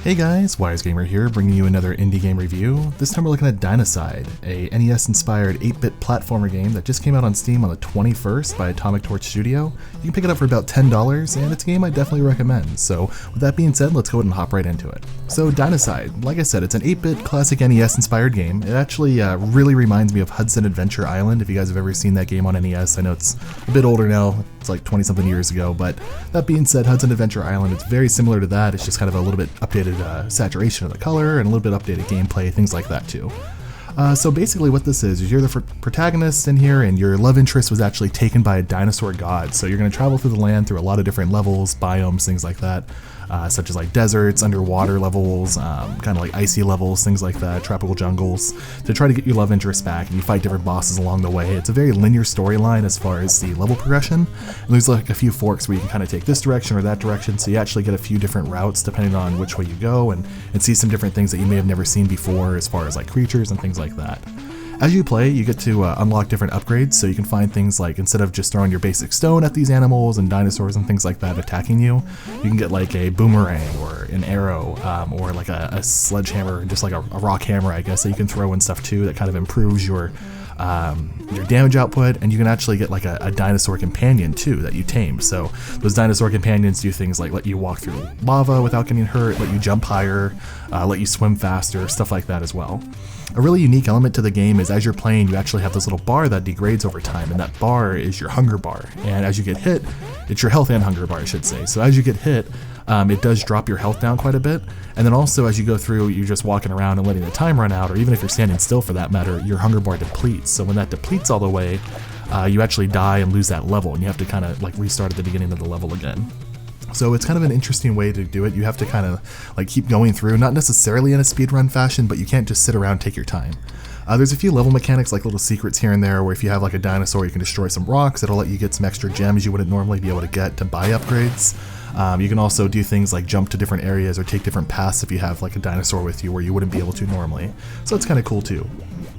Hey guys, Wise Gamer here, bringing you another indie game review. This time we're looking at Dinocide, a NES-inspired 8-bit platformer game that just came out on Steam on the 21st by Atomic Torch Studio. You can pick it up for about $10, and it's a game I definitely recommend. So with that being said, let's go ahead and hop right into it. So Dinocide, like I said, it's an 8-bit classic NES-inspired game. It actually really reminds me of Hudson Adventure Island, if you guys have ever seen that game on NES. I know it's a bit older now, it's like 20-something years ago, but that being said, Hudson Adventure Island, it's very similar to that. It's just kind of a little bit updated saturation of the color and a little bit updated gameplay, things like that too. So basically what this is you're the protagonist in here, and your love interest was actually taken by a dinosaur god. So you're going to travel through the land through a lot of different levels, biomes, things like that, such as like deserts, underwater levels, kind of like icy levels, things like that, tropical jungles, to try to get your love interest back, and you fight different bosses along the way. It's a very linear storyline as far as the level progression, and there's like a few forks where you can kind of take this direction or that direction, so you actually get a few different routes depending on which way you go, and see some different things that you may have never seen before as far as like creatures and things like that. As you play, you get to unlock different upgrades, so you can find things like, instead of just throwing your basic stone at these animals and dinosaurs and things like that attacking you, you can get like a boomerang or an arrow, or like a sledgehammer, just like a rock hammer, I guess, that you can throw and stuff too, that kind of improves your damage output, and you can actually get like a dinosaur companion too that you tame. So those dinosaur companions do things like let you walk through lava without getting hurt, let you jump higher, let you swim faster, stuff like that as well. A really unique element to the game is as you're playing, you actually have this little bar that degrades over time, and that bar is your hunger bar. And as you get hit, it's your health and hunger bar, I should say. So as you get hit, it does drop your health down quite a bit. And then also as you go through, you're just walking around and letting the time run out, or even if you're standing still for that matter, your hunger bar depletes. So when that depletes all the way, you actually die and lose that level, and you have to kind of like restart at the beginning of the level again. So it's kind of an interesting way to do it. You have to kind of like keep going through, not necessarily in a speedrun fashion, but you can't just sit around and take your time. There's a few level mechanics, like little secrets here and there, where if you have like a dinosaur, you can destroy some rocks. It'll let you get some extra gems you wouldn't normally be able to get to buy upgrades. You can also do things like jump to different areas or take different paths if you have like a dinosaur with you where you wouldn't be able to normally. So it's kind of cool too.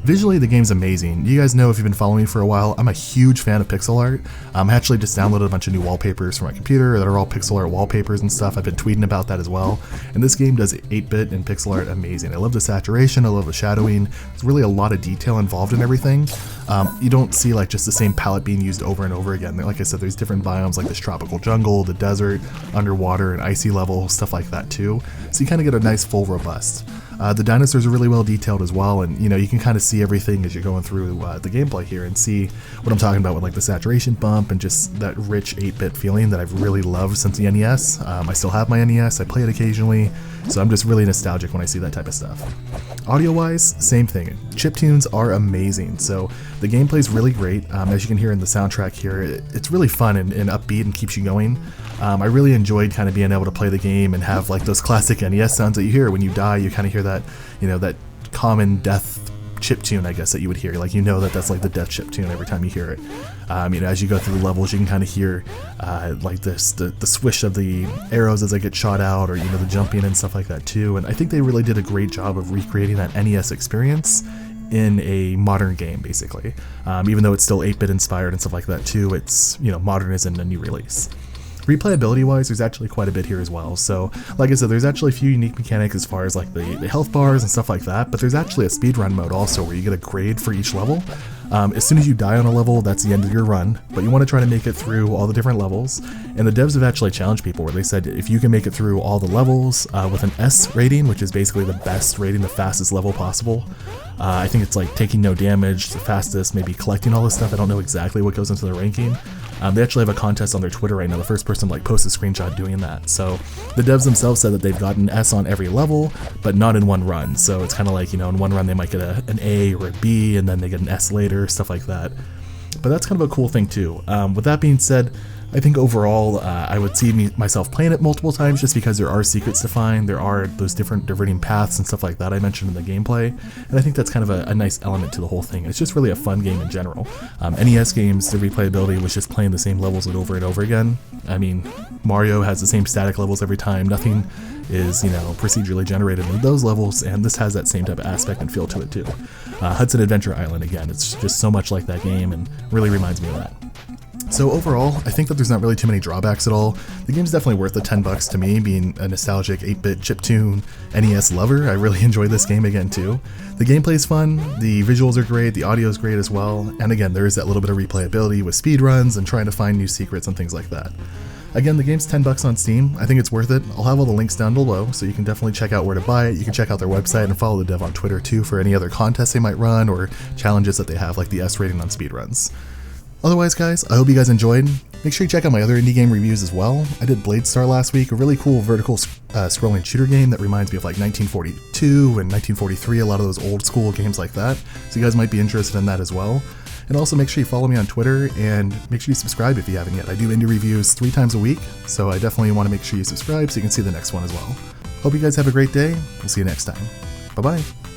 Visually, the game's amazing. You guys know, if you've been following me for a while, I'm a huge fan of pixel art. I actually just downloaded a bunch of new wallpapers for my computer that are all pixel art wallpapers and stuff. I've been tweeting about that as well. And this game does 8-bit and pixel art amazing. I love the saturation, I love the shadowing. There's really a lot of detail involved in everything. You don't see like just the same palette being used over and over again. Like I said, there's different biomes like this tropical jungle, the desert, underwater, and icy level, stuff like that too. So you kind of get a nice full robust. The dinosaurs are really well detailed as well, and you can kind of see everything as you're going through the gameplay here and see what I'm talking about with like the saturation bump and just that rich 8-bit feeling that I've really loved since the NES. I still have my NES, I play it occasionally, so I'm just really nostalgic when I see that type of stuff. Audio-wise, same thing. Chiptunes are amazing, so the gameplay's really great. As you can hear in the soundtrack here, it's really fun and upbeat and keeps you going. I really enjoyed kind of being able to play the game and have like those classic NES sounds that you hear when you die. You kind of hear that, that common death chiptune, I guess, that you would hear. Like, that's like the death chiptune every time you hear it. As you go through the levels, you can kind of hear like this, the swish of the arrows as they get shot out, or the jumping and stuff like that too. And I think they really did a great job of recreating that NES experience in a modern game, basically. Even though it's still 8-bit inspired and stuff like that too, it's modern as in a new release. Replayability wise, there's actually quite a bit here as well. So like I said, there's actually a few unique mechanics as far as like the health bars and stuff like that, but there's actually a speedrun mode also where you get a grade for each level. As soon as you die on a level, that's the end of your run, but you want to try to make it through all the different levels. And the devs have actually challenged people where they said if you can make it through all the levels with an S rating, which is basically the best rating, the fastest level possible. I think it's like taking no damage, the fastest, maybe collecting all this stuff. I don't know exactly what goes into the ranking. They actually have a contest on their Twitter right now. The first person to post a screenshot doing that. So the devs themselves said that they've gotten S on every level, but not in one run. So it's kind of like, in one run they might get an A or a B, and then they get an S later, stuff like that. But that's kind of a cool thing too. With that being said, I think overall I would see myself playing it multiple times, just because there are secrets to find, there are those different diverting paths and stuff like that I mentioned in the gameplay, and I think that's kind of a nice element to the whole thing. It's just really a fun game in general. NES games, the replayability was just playing the same levels over and over again. I mean, Mario has the same static levels every time, nothing is procedurally generated in those levels, and this has that same type of aspect and feel to it too. Hudson Adventure Island, again, it's just so much like that game and really reminds me of that. So overall, I think that there's not really too many drawbacks at all. The game's definitely worth the $10 to me, being a nostalgic 8-bit chiptune NES lover. I really enjoyed this game again too. The gameplay's fun, the visuals are great, the audio's great as well, and again, there is that little bit of replayability with speedruns and trying to find new secrets and things like that. Again, the game's $10 on Steam. I think it's worth it. I'll have all the links down below, so you can definitely check out where to buy it. You can check out their website and follow the dev on Twitter too for any other contests they might run or challenges that they have, like the S rating on speedruns. Otherwise, guys, I hope you guys enjoyed. Make sure you check out my other indie game reviews as well. I did Blade Star last week, a really cool vertical scrolling shooter game that reminds me of like 1942 and 1943, a lot of those old school games like that. So you guys might be interested in that as well. And also make sure you follow me on Twitter and make sure you subscribe if you haven't yet. I do indie reviews 3 times a week, so I definitely want to make sure you subscribe so you can see the next one as well. Hope you guys have a great day. We'll see you next time. Bye-bye.